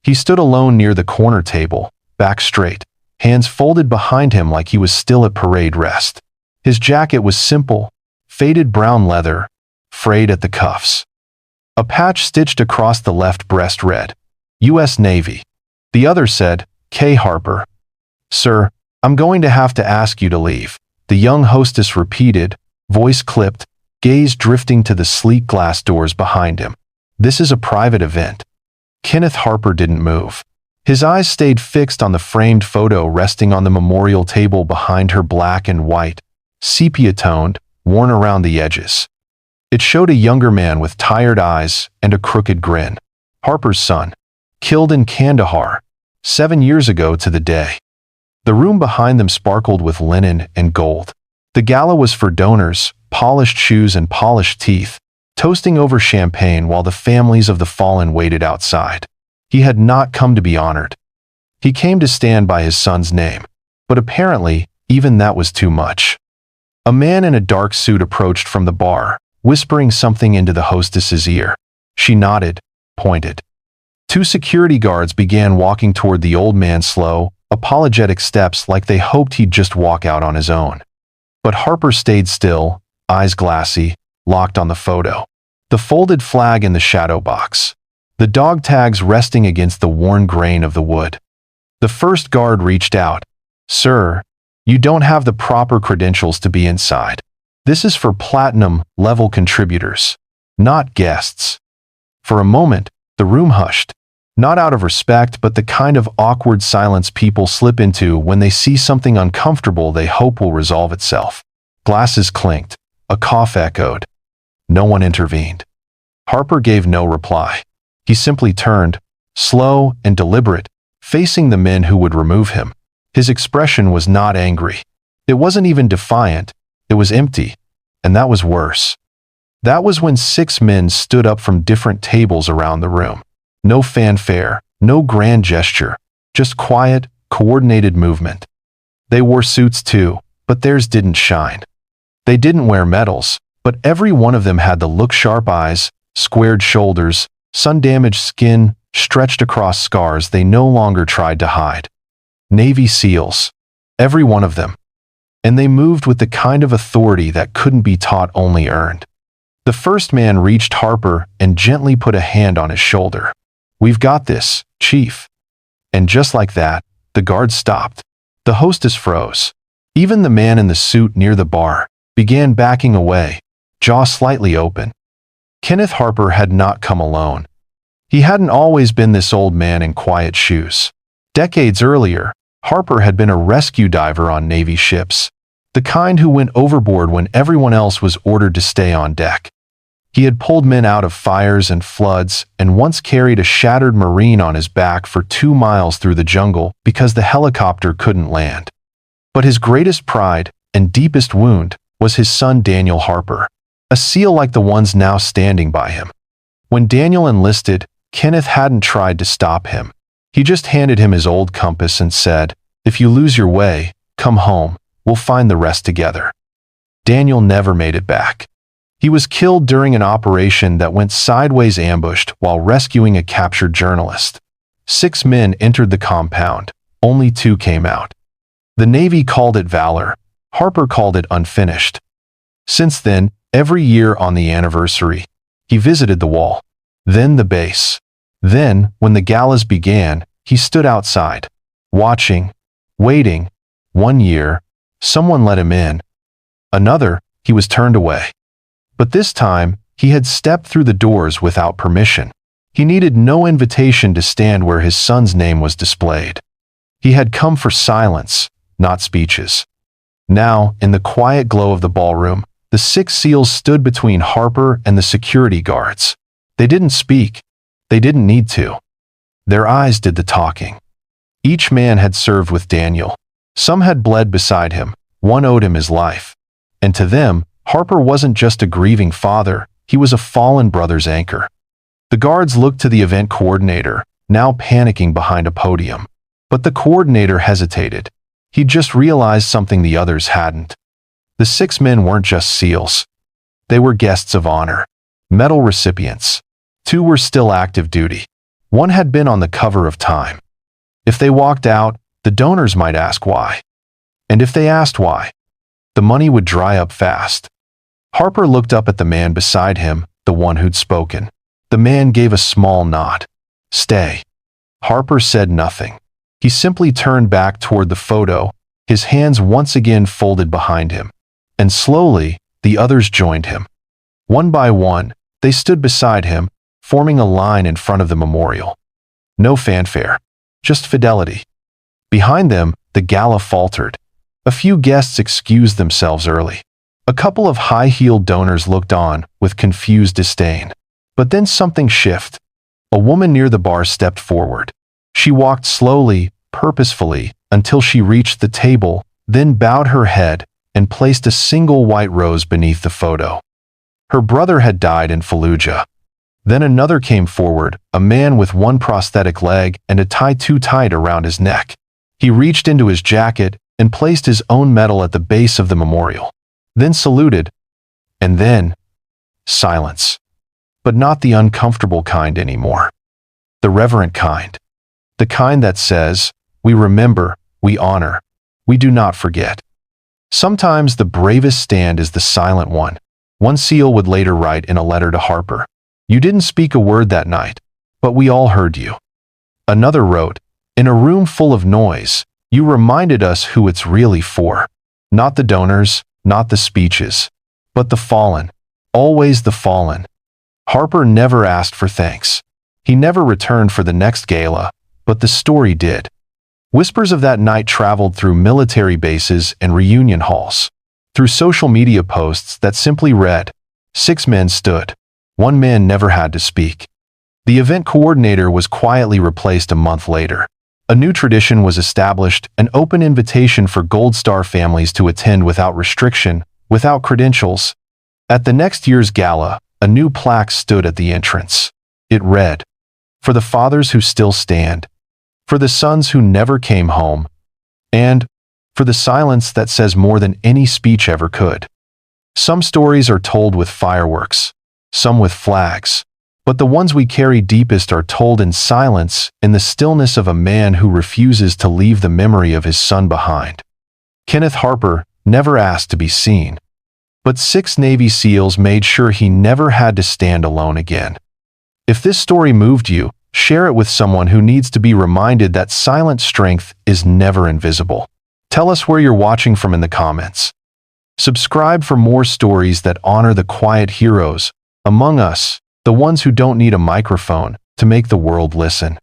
He stood alone near the corner table, back straight, hands folded behind him like he was still at parade rest. His jacket was simple, faded brown leather, frayed at the cuffs. A patch stitched across the left breast read, U.S. Navy. The other said, K. Harper. Sir, I'm going to have to ask you to leave, the young hostess repeated, voice clipped, gaze drifting to the sleek glass doors behind him. This is a private event. Kenneth Harper didn't move. His eyes stayed fixed on the framed photo resting on the memorial table behind her, black and white, sepia-toned, worn around the edges. It showed a younger man with tired eyes and a crooked grin. Harper's son, killed in Kandahar, 7 years ago to the day. The room behind them sparkled with linen and gold. The gala was for donors, polished shoes and polished teeth, toasting over champagne while the families of the fallen waited outside. He had not come to be honored. He came to stand by his son's name. But apparently, even that was too much. A man in a dark suit approached from the bar, whispering something into the hostess's ear. She nodded, pointed. 2 security guards began walking toward the old man, slow, apologetic steps like they hoped he'd just walk out on his own. But Harper stayed still, eyes glassy, locked on the photo. The folded flag in the shadow box. The dog tags resting against the worn grain of the wood. The first guard reached out. Sir, you don't have the proper credentials to be inside. This is for platinum-level contributors, not guests. For a moment, the room hushed. Not out of respect, but the kind of awkward silence people slip into when they see something uncomfortable they hope will resolve itself. Glasses clinked. A cough echoed. No one intervened. Harper gave no reply. He simply turned, slow and deliberate, facing the men who would remove him. His expression was not angry. It wasn't even defiant. It was empty. And that was worse. That was when 6 men stood up from different tables around the room. No fanfare, no grand gesture, just quiet, coordinated movement. They wore suits too, but theirs didn't shine. They didn't wear medals, but every one of them had the look: sharp eyes, squared shoulders, sun-damaged skin stretched across scars they no longer tried to hide. Navy SEALs. Every one of them. And they moved with the kind of authority that couldn't be taught, only earned. The first man reached Harper and gently put a hand on his shoulder. We've got this, Chief. And just like that, the guard stopped. The hostess froze. Even the man in the suit near the bar began backing away, jaw slightly open. Kenneth Harper had not come alone. He hadn't always been this old man in quiet shoes. Decades earlier, Harper had been a rescue diver on Navy ships, the kind who went overboard when everyone else was ordered to stay on deck. He had pulled men out of fires and floods and once carried a shattered Marine on his back for 2 miles through the jungle because the helicopter couldn't land. But his greatest pride and deepest wound was his son Daniel Harper, a SEAL like the ones now standing by him. When Daniel enlisted, Kenneth hadn't tried to stop him. He just handed him his old compass and said, "If you lose your way, come home, we'll find the rest together." Daniel never made it back. He was killed during an operation that went sideways, ambushed while rescuing a captured journalist. 6 men entered the compound. Only 2 came out. The Navy called it valor. Harper called it unfinished. Since then, every year on the anniversary, he visited the wall, then the base. Then, when the galas began, he stood outside, watching, waiting. 1 year, someone let him in. Another, he was turned away. But this time, he had stepped through the doors without permission. He needed no invitation to stand where his son's name was displayed. He had come for silence, not speeches. Now, in the quiet glow of the ballroom, the 6 SEALs stood between Harper and the security guards. They didn't speak. They didn't need to. Their eyes did the talking. Each man had served with Daniel. Some had bled beside him. One owed him his life. And to them, Harper wasn't just a grieving father, he was a fallen brother's anchor. The guards looked to the event coordinator, now panicking behind a podium. But the coordinator hesitated. He'd just realized something the others hadn't. The 6 men weren't just SEALs. They were guests of honor, medal recipients. 2 were still active duty. One had been on the cover of Time. If they walked out, the donors might ask why. And if they asked why, the money would dry up fast. Harper looked up at the man beside him, the one who'd spoken. The man gave a small nod. Stay. Harper said nothing. He simply turned back toward the photo, his hands once again folded behind him. And slowly, the others joined him. One by one, they stood beside him, forming a line in front of the memorial. No fanfare, just fidelity. Behind them, the gala faltered. A few guests excused themselves early. A couple of high-heeled donors looked on with confused disdain. But then something shifted. A woman near the bar stepped forward. She walked slowly, purposefully, until she reached the table, then bowed her head and placed a single white rose beneath the photo. Her brother had died in Fallujah. Then another came forward, a man with one prosthetic leg and a tie too tight around his neck. He reached into his jacket and placed his own medal at the base of the memorial. Then saluted. And then, silence. But not the uncomfortable kind anymore. The reverent kind. The kind that says, we remember, we honor, we do not forget. Sometimes the bravest stand is the silent one. One SEAL would later write in a letter to Harper, "You didn't speak a word that night, but we all heard you." Another wrote, "In a room full of noise, you reminded us who it's really for. Not the donors, not the speeches, but the fallen, always the fallen." Harper never asked for thanks. He never returned for the next gala, but the story did. Whispers of that night traveled through military bases and reunion halls, through social media posts that simply read, "6 men stood. 1 man never had to speak." The event coordinator was quietly replaced a month later. A new tradition was established, an open invitation for Gold Star families to attend without restriction, without credentials. At the next year's gala, a new plaque stood at the entrance. It read, "For the fathers who still stand, for the sons who never came home, and for the silence that says more than any speech ever could." Some stories are told with fireworks, some with flags, but the ones we carry deepest are told in silence, in the stillness of a man who refuses to leave the memory of his son behind. Kenneth Harper never asked to be seen, but 6 Navy SEALs made sure he never had to stand alone again. If this story moved you, share it with someone who needs to be reminded that silent strength is never invisible. Tell us where you're watching from in the comments. Subscribe for more stories that honor the quiet heroes among us, the ones who don't need a microphone to make the world listen.